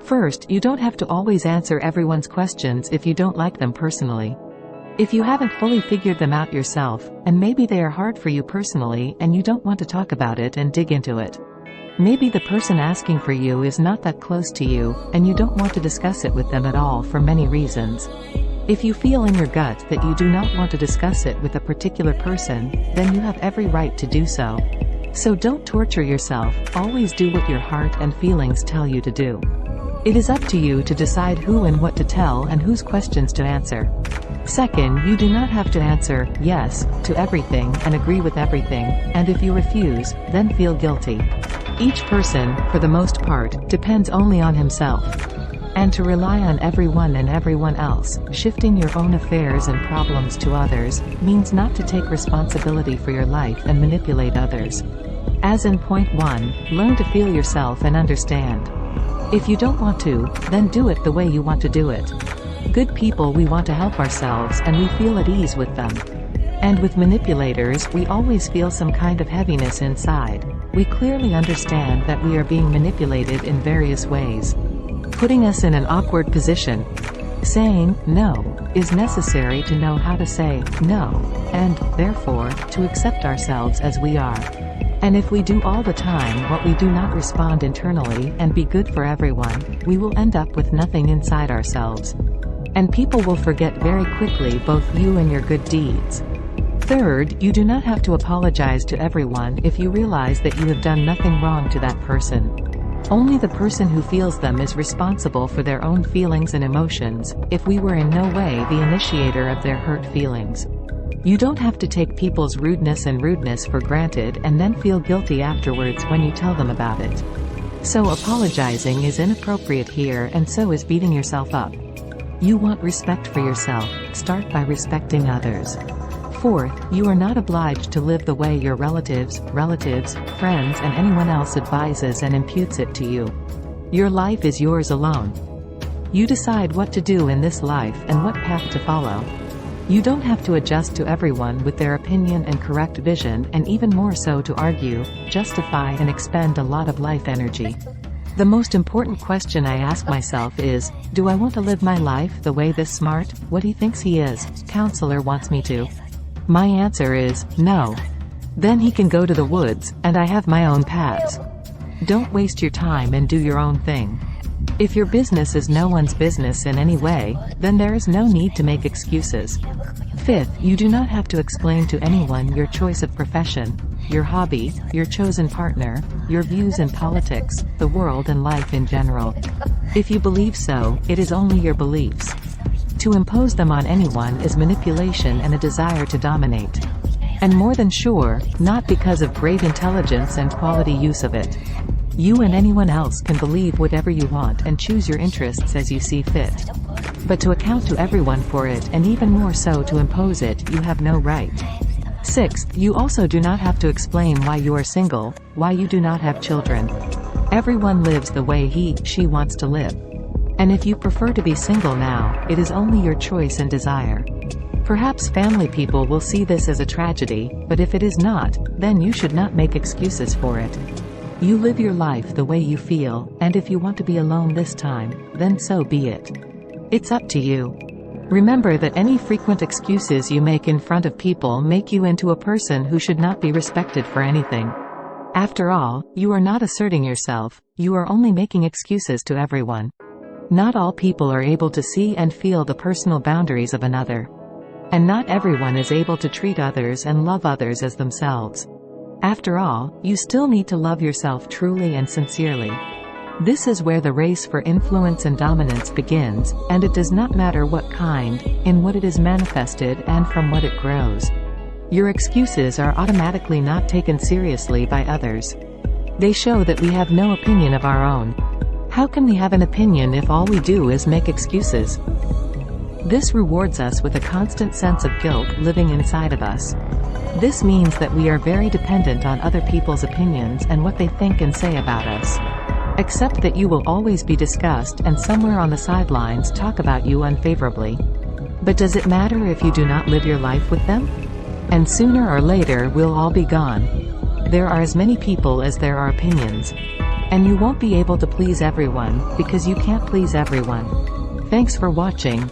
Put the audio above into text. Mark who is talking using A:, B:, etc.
A: First, you don't have to always answer everyone's questions if you don't like them personally. If you haven't fully figured them out yourself, and maybe they are hard for you personally and you don't want to talk about it and dig into it. Maybe the person asking for you is not that close to you, and you don't want to discuss it with them at all for many reasons. If you feel in your gut that you do not want to discuss it with a particular person, then you have every right to do so. So don't torture yourself, always do what your heart and feelings tell you to do. It is up to you to decide who and what to tell and whose questions to answer. Second, you do not have to answer yes to everything and agree with everything, and if you refuse, then feel guilty. Each person, for the most part, depends only on himself. And to rely on everyone and everyone else, shifting your own affairs and problems to others, means not to take responsibility for your life and manipulate others. As in point 1, learn to feel yourself and understand. If you don't want to, then do it the way you want to do it. Good people, we want to help ourselves and we feel at ease with them. And with manipulators, we always feel some kind of heaviness inside. We clearly understand that we are being manipulated in various ways, putting us in an awkward position. Saying no is necessary to know how to say no, and, therefore, to accept ourselves as we are. And if we do all the time what we do not respond internally and be good for everyone, we will end up with nothing inside ourselves. And people will forget very quickly both you and your good deeds. Third, you do not have to apologize to everyone if you realize that you have done nothing wrong to that person. Only the person who feels them is responsible for their own feelings and emotions, if we were in no way the initiator of their hurt feelings. You don't have to take people's rudeness for granted and then feel guilty afterwards when you tell them about it. So apologizing is inappropriate here, and so is beating yourself up. You want respect for yourself, start by respecting others. Fourth, you are not obliged to live the way your relatives, friends and anyone else advises and imputes it to you. Your life is yours alone. You decide what to do in this life and what path to follow. You don't have to adjust to everyone with their opinion and correct vision, and even more so to argue, justify and expend a lot of life energy. The most important question I ask myself is, do I want to live my life the way this smart, what he thinks he is, counselor wants me to? My answer is, no. Then he can go to the woods, and I have my own paths. Don't waste your time and do your own thing. If your business is no one's business in any way, then there is no need to make excuses. Fifth, you do not have to explain to anyone your choice of profession, your hobby, your chosen partner, your views in politics, the world and life in general. If you believe so, it is only your beliefs. To impose them on anyone is manipulation and a desire to dominate. And more than sure, not because of great intelligence and quality use of it. You and anyone else can believe whatever you want and choose your interests as you see fit. But to account to everyone for it, and even more so to impose it, you have no right. Sixth, you also do not have to explain why you are single, why you do not have children. Everyone lives the way she wants to live. And if you prefer to be single now, it is only your choice and desire. Perhaps family people will see this as a tragedy, but if it is not, then you should not make excuses for it. You live your life the way you feel, and if you want to be alone this time, then so be it. It's up to you. Remember that any frequent excuses you make in front of people make you into a person who should not be respected for anything. After all, you are not asserting yourself, you are only making excuses to everyone. Not all people are able to see and feel the personal boundaries of another. And not everyone is able to treat others and love others as themselves. After all, you still need to love yourself truly and sincerely. This is where the race for influence and dominance begins, and it does not matter what kind, in what it is manifested and from what it grows. Your excuses are automatically not taken seriously by others. They show that we have no opinion of our own. How can we have an opinion if all we do is make excuses? This rewards us with a constant sense of guilt living inside of us. This means that we are very dependent on other people's opinions and what they think and say about us. Except that you will always be discussed and somewhere on the sidelines talk about you unfavorably. But does it matter if you do not live your life with them? And sooner or later we'll all be gone. There are as many people as there are opinions. And you won't be able to please everyone, because you can't please everyone. Thanks for watching.